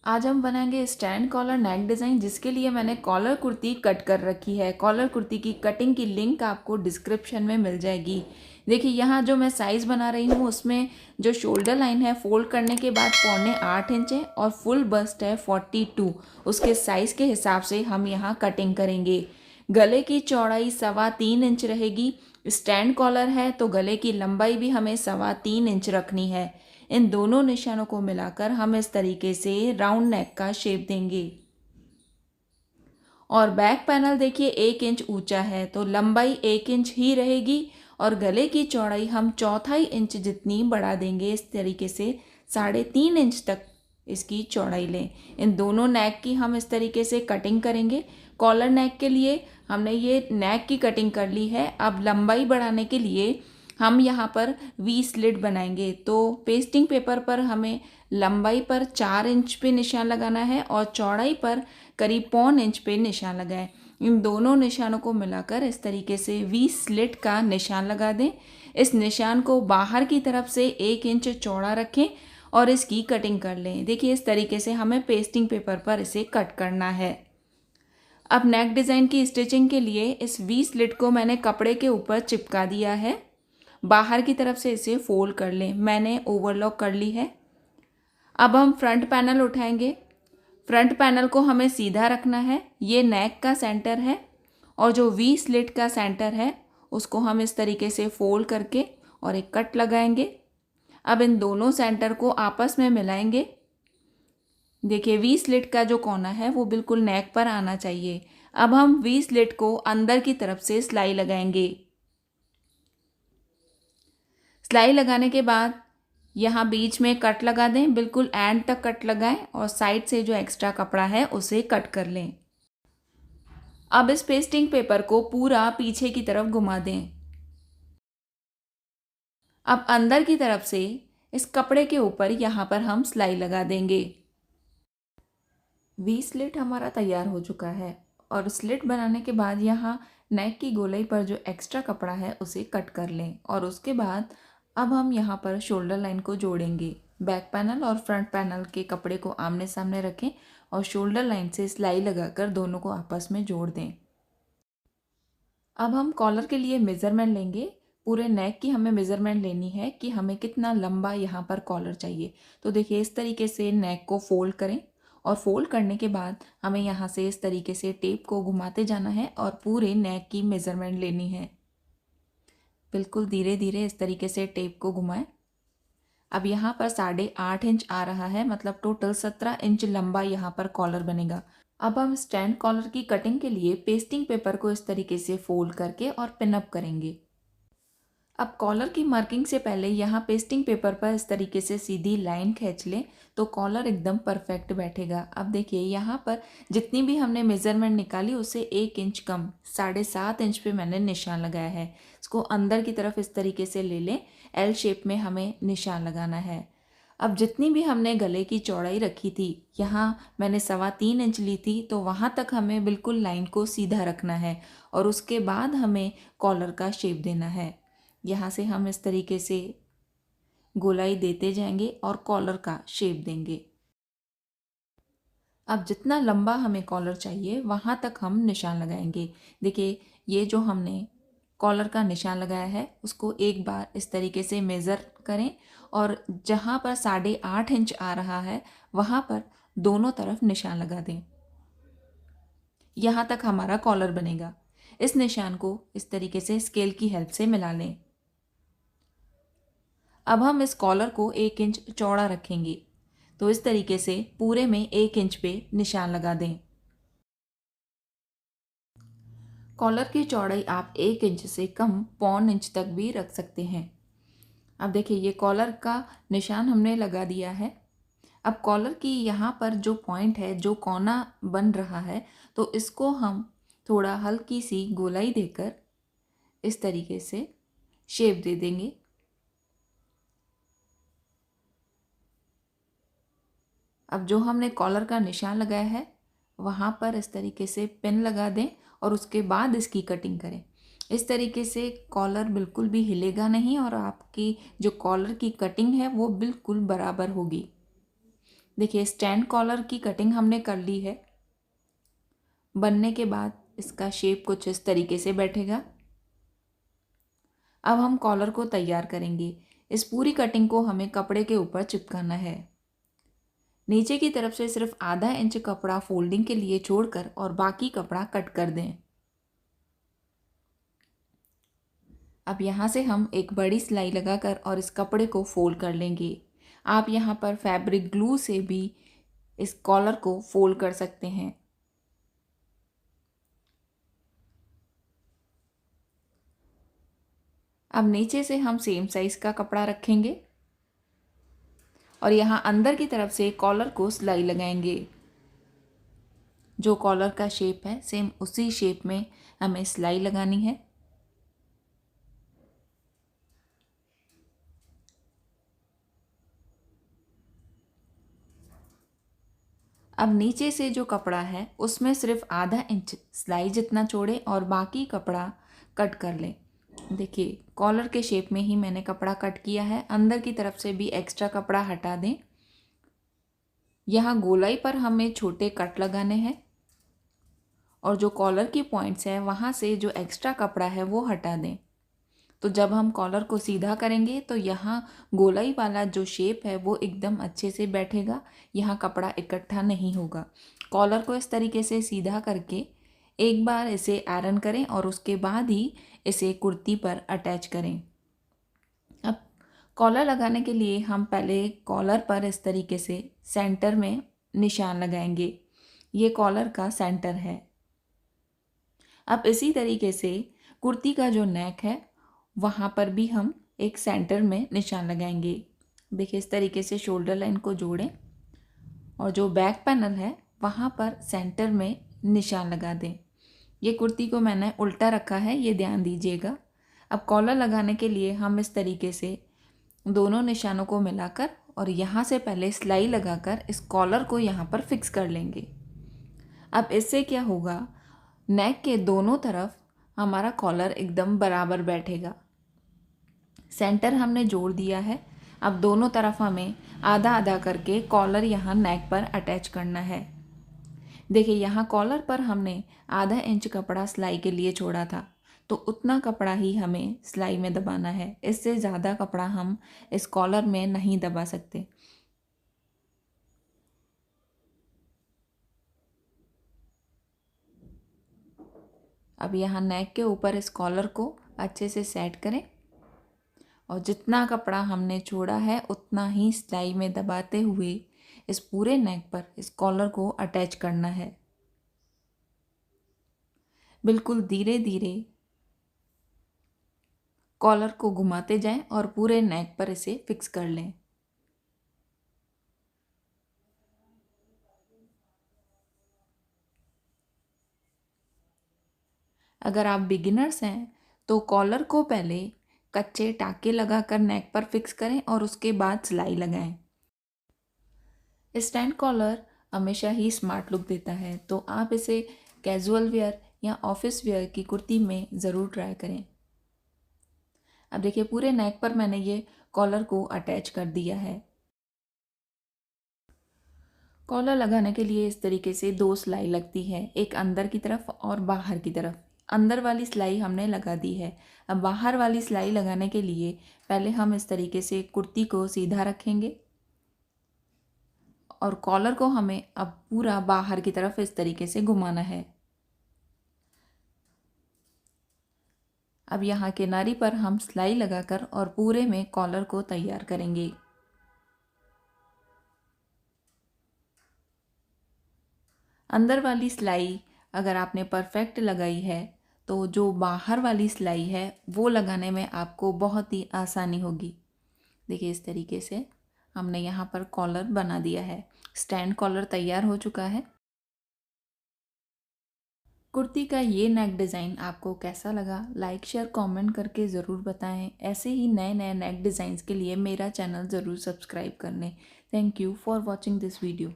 आज हम बनाएंगे स्टैंड कॉलर नेक डिज़ाइन, जिसके लिए मैंने कॉलर कुर्ती कट कर रखी है। कॉलर कुर्ती की कटिंग की लिंक आपको डिस्क्रिप्शन में मिल जाएगी। देखिए यहाँ जो मैं साइज़ बना रही हूँ उसमें जो शोल्डर लाइन है फोल्ड करने के बाद 7.25 इंच है और फुल बस्ट है 42। उसके साइज़ के हिसाब से हम यहाँ कटिंग करेंगे। गले की चौड़ाई 3.25 इंच रहेगी। स्टैंड कॉलर है तो गले की लंबाई भी हमें 3.25 इंच रखनी है। इन दोनों निशानों को मिलाकर हम इस तरीके से राउंड नेक का शेप देंगे। और बैक पैनल देखिए 1 इंच ऊंचा है तो लंबाई 1 इंच ही रहेगी और गले की चौड़ाई हम 1/4 इंच जितनी बढ़ा देंगे। इस तरीके से 3.5 इंच तक इसकी चौड़ाई लें। इन दोनों नेक की हम इस तरीके से कटिंग करेंगे। कॉलर नेक के लिए हमने ये नेक की कटिंग कर ली है। अब लंबाई बढ़ाने के लिए हम यहाँ पर वी स्लिट बनाएंगे। तो पेस्टिंग पेपर पर हमें लंबाई पर 4 इंच पे निशान लगाना है और चौड़ाई पर करीब 1/4 इंच पे निशान लगाएं। इन दोनों निशानों को मिलाकर इस तरीके से वी स्लिट का निशान लगा दें। इस निशान को बाहर की तरफ से 1 इंच चौड़ा रखें और इसकी कटिंग कर लें। देखिए इस तरीके से हमें पेस्टिंग पेपर पर इसे कट करना है। अब नेक डिज़ाइन की स्टिचिंग के लिए इस वी स्लिट को मैंने कपड़े के ऊपर चिपका दिया है। बाहर की तरफ से इसे फोल्ड कर लें। मैंने ओवरलॉक कर ली है। अब हम फ्रंट पैनल उठाएंगे। फ्रंट पैनल को हमें सीधा रखना है। ये नेक का सेंटर है और जो वी स्लिट का सेंटर है उसको हम इस तरीके से फोल्ड करके और एक कट लगाएंगे। अब इन दोनों सेंटर को आपस में मिलाएंगे। देखिए वी स्लिट का जो कोना है वो बिल्कुल नेक पर आना चाहिए। अब हम वी स्लिट को अंदर की तरफ से सिलाई लगाएंगे। सिलाई लगाने के बाद यहाँ बीच में कट लगा दें। बिल्कुल एंड तक कट लगाएं और साइड से जो एक्स्ट्रा कपड़ा है उसे कट कर लें। अब इस पेस्टिंग पेपर को पूरा पीछे की तरफ घुमा दें। अब अंदर की तरफ से इस कपड़े के ऊपर यहाँ पर हम सिलाई लगा देंगे। वी स्लिट हमारा तैयार हो चुका है और स्लिट बनाने के बाद यहाँ नेक की गोलाई पर जो एक्स्ट्रा कपड़ा है उसे कट कर लें और उसके बाद अब हम यहाँ पर शोल्डर लाइन को जोड़ेंगे। बैक पैनल और फ्रंट पैनल के कपड़े को आमने सामने रखें और शोल्डर लाइन से सिलाई लगाकर दोनों को आपस में जोड़ दें। अब हम कॉलर के लिए मेज़रमेंट लेंगे। पूरे नेक की हमें मेज़रमेंट लेनी है कि हमें कितना लंबा यहाँ पर कॉलर चाहिए। तो देखिए इस तरीके से नेक को फोल्ड करें और फोल्ड करने के बाद हमें यहाँ से इस तरीके से टेप को घुमाते जाना है और पूरे नेक की मेज़रमेंट लेनी है। बिल्कुल धीरे धीरे इस तरीके से टेप को घुमाएं। अब यहाँ पर 8.5 इंच आ रहा है, मतलब टोटल 17 इंच लंबा यहाँ पर कॉलर बनेगा। अब हम स्टैंड कॉलर की कटिंग के लिए पेस्टिंग पेपर को इस तरीके से फोल्ड करके और पिन अप करेंगे। अब कॉलर की मार्किंग से पहले यहाँ पेस्टिंग पेपर पर इस तरीके से सीधी लाइन खींच लें तो कॉलर एकदम परफेक्ट बैठेगा। अब देखिए यहाँ पर जितनी भी हमने मेज़रमेंट निकाली उससे 1 इंच कम 7.5 इंच पे मैंने निशान लगाया है। इसको अंदर की तरफ इस तरीके से ले लें। एल शेप में हमें निशान लगाना है। अब जितनी भी हमने गले की चौड़ाई रखी थी, यहाँ मैंने 3.25 इंच ली थी, तो वहाँ तक हमें बिल्कुल लाइन को सीधा रखना है और उसके बाद हमें कॉलर का शेप देना है। यहाँ से हम इस तरीके से गोलाई देते जाएंगे और कॉलर का शेप देंगे। अब जितना लंबा हमें कॉलर चाहिए वहाँ तक हम निशान लगाएंगे। देखिए ये जो हमने कॉलर का निशान लगाया है उसको एक बार इस तरीके से मेज़र करें और जहाँ पर 8.5 इंच आ रहा है वहाँ पर दोनों तरफ निशान लगा दें। यहाँ तक हमारा कॉलर बनेगा। इस निशान को इस तरीके से स्केल की हेल्प से मिला लें। अब हम इस कॉलर को 1 इंच चौड़ा रखेंगे, तो इस तरीके से पूरे में 1 इंच पे निशान लगा दें। कॉलर की चौड़ाई आप 1 इंच से कम 1.25 इंच तक भी रख सकते हैं। अब देखिए ये कॉलर का निशान हमने लगा दिया है। अब कॉलर की यहाँ पर जो पॉइंट है, जो कोना बन रहा है, तो इसको हम थोड़ा हल्की सी गोलाई देकर इस तरीके से शेप दे देंगे। अब जो हमने कॉलर का निशान लगाया है वहाँ पर इस तरीके से पिन लगा दें और उसके बाद इसकी कटिंग करें। इस तरीके से कॉलर बिल्कुल भी हिलेगा नहीं और आपकी जो कॉलर की कटिंग है वो बिल्कुल बराबर होगी। देखिए स्टैंड कॉलर की कटिंग हमने कर ली है। बनने के बाद इसका शेप कुछ इस तरीके से बैठेगा। अब हम कॉलर को तैयार करेंगे। इस पूरी कटिंग को हमें कपड़े के ऊपर चिपकाना है। नीचे की तरफ से सिर्फ आधा इंच कपड़ा फोल्डिंग के लिए छोड़कर और बाकी कपड़ा कट कर दें। अब यहाँ से हम एक बड़ी सिलाई लगाकर और इस कपड़े को फोल्ड कर लेंगे। आप यहाँ पर फैब्रिक ग्लू से भी इस कॉलर को फोल्ड कर सकते हैं। अब नीचे से हम सेम साइज का कपड़ा रखेंगे और यहाँ अंदर की तरफ से कॉलर को सिलाई लगाएंगे। जो कॉलर का शेप है सेम उसी शेप में हमें सिलाई लगानी है। अब नीचे से जो कपड़ा है उसमें सिर्फ आधा इंच सिलाई जितना छोड़ें और बाकी कपड़ा कट कर लें। देखिए कॉलर के शेप में ही मैंने कपड़ा कट किया है। अंदर की तरफ से भी एक्स्ट्रा कपड़ा हटा दें। यहाँ गोलाई पर हमें छोटे कट लगाने हैं और जो कॉलर की पॉइंट्स है वहाँ से जो एक्स्ट्रा कपड़ा है वो हटा दें। तो जब हम कॉलर को सीधा करेंगे तो यहाँ गोलाई वाला जो शेप है वो एकदम अच्छे से बैठेगा। यहाँ कपड़ा इकट्ठा नहीं होगा। कॉलर को इस तरीके से सीधा करके एक बार इसे आयरन करें और उसके बाद ही इसे कुर्ती पर अटैच करें। अब कॉलर लगाने के लिए हम पहले कॉलर पर इस तरीके से सेंटर में निशान लगाएंगे। ये कॉलर का सेंटर है। अब इसी तरीके से कुर्ती का जो नेक है वहाँ पर भी हम एक सेंटर में निशान लगाएंगे। देखिए इस तरीके से शोल्डर लाइन को जोड़ें और जो बैक पैनल है वहाँ पर सेंटर में निशान लगा दें। ये कुर्ती को मैंने उल्टा रखा है, ये ध्यान दीजिएगा। अब कॉलर लगाने के लिए हम इस तरीके से दोनों निशानों को मिलाकर और यहाँ से पहले सिलाई लगाकर इस कॉलर को यहाँ पर फिक्स कर लेंगे। अब इससे क्या होगा, नेक के दोनों तरफ हमारा कॉलर एकदम बराबर बैठेगा। सेंटर हमने जोड़ दिया है। अब दोनों तरफ हमें आधा आधा करके कॉलर यहाँ नेक पर अटैच करना है। देखिए यहाँ कॉलर पर हमने आधा इंच कपड़ा सिलाई के लिए छोड़ा था, तो उतना कपड़ा ही हमें सिलाई में दबाना है। इससे ज़्यादा कपड़ा हम इस कॉलर में नहीं दबा सकते। अब यहाँ नेक के ऊपर इस कॉलर को अच्छे से सेट करें और जितना कपड़ा हमने छोड़ा है उतना ही सिलाई में दबाते हुए इस पूरे नेक पर इस कॉलर को अटैच करना है। बिल्कुल धीरे धीरे कॉलर को घुमाते जाएं और पूरे नेक पर इसे फिक्स कर लें। अगर आप बिगिनर्स हैं तो कॉलर को पहले कच्चे टाके लगाकर नेक पर फिक्स करें और उसके बाद सिलाई लगाएं। स्टैंड कॉलर हमेशा ही स्मार्ट लुक देता है, तो आप इसे कैजुअल वेयर या ऑफिस वेयर की कुर्ती में ज़रूर ट्राई करें। अब देखिए पूरे नेक पर मैंने ये कॉलर को अटैच कर दिया है। कॉलर लगाने के लिए इस तरीके से दो सिलाई लगती है, एक अंदर की तरफ और बाहर की तरफ। अंदर वाली सिलाई हमने लगा दी है। अब बाहर वाली सिलाई लगाने के लिए पहले हम इस तरीके से कुर्ती को सीधा रखेंगे और कॉलर को हमें अब पूरा बाहर की तरफ इस तरीके से घुमाना है। अब यहाँ किनारी पर हम सिलाई लगाकर और पूरे में कॉलर को तैयार करेंगे। अंदर वाली सिलाई अगर आपने परफेक्ट लगाई है तो जो बाहर वाली सिलाई है वो लगाने में आपको बहुत ही आसानी होगी। देखिए इस तरीके से हमने यहाँ पर कॉलर बना दिया है। स्टैंड कॉलर तैयार हो चुका है। कुर्ती का ये नेक डिज़ाइन आपको कैसा लगा, लाइक शेयर कमेंट करके ज़रूर बताएं। ऐसे ही नए नए नेक डिज़ाइंस के लिए मेरा चैनल ज़रूर सब्सक्राइब कर लें। Thank you for watching this video.